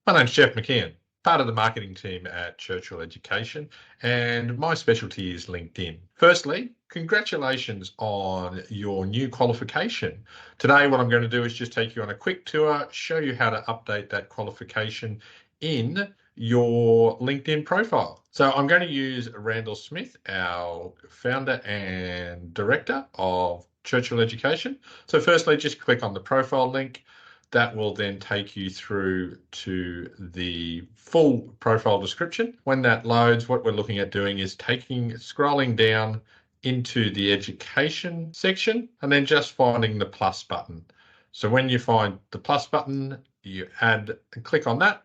My name's Jeff McKeon, part of the marketing team at Churchill Education, and my specialty is LinkedIn. Firstly, congratulations on your new qualification. Today, what I'm going to do is just take you on a quick tour, show you how to update that qualification in your LinkedIn profile. So I'm going to use Randall Smith, our founder and director of Churchill Education. So firstly, just click on the profile link. That will then take you through to the full profile description. When that loads, what we're looking at doing is scrolling down into the education section and then just finding the plus button. So when you find the plus button, you click on that.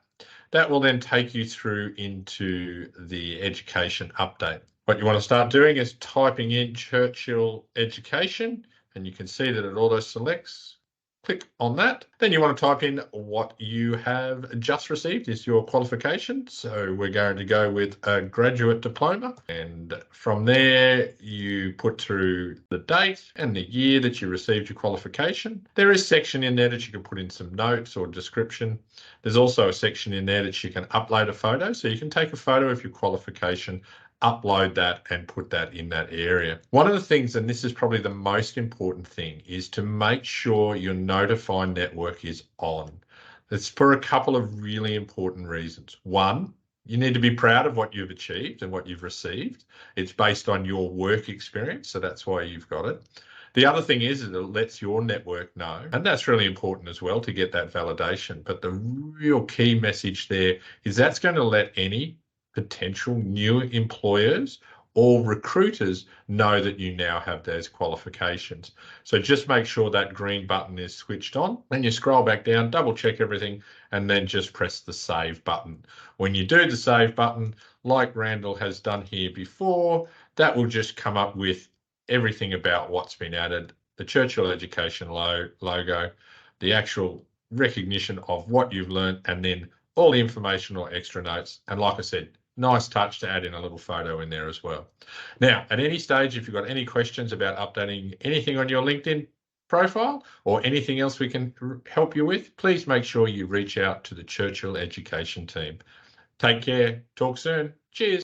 That will then take you through into the education update. What you want to start doing is typing in Churchill Education, and you can see that it auto selects. Click on that. Then you want to type in what you have just received is your qualification. So we're going to go with a Graduate Diploma. And from there, you put through the date and the year that you received your qualification. There is a section in there that you can put in some notes or description. There's also a section in there that you can upload a photo. So you can take a photo of your qualification, upload that and put that in that area. One of the things, and this is probably the most important thing, is to make sure your Notify network is on. It's for a couple of really important reasons. One, you need to be proud of what you've achieved and what you've received. It's based on your work experience, so that's why you've got it. The other thing is it lets your network know, and that's really important as well to get that validation. But the real key message there is that's going to let any potential new employers or recruiters know that you now have those qualifications. So just make sure that green button is switched on. Then you scroll back down, double check everything, and then just press the save button. When you do the save button, like Randall has done here before, that will just come up with everything about what's been added, the Churchill Education logo, the actual recognition of what you've learned, and then all the information or extra notes. And like I said, nice touch to add in a little photo in there as well. Now, at any stage, if you've got any questions about updating anything on your LinkedIn profile or anything else we can help you with, please make sure you reach out to the Churchill Education team. Take care. Talk soon. Cheers.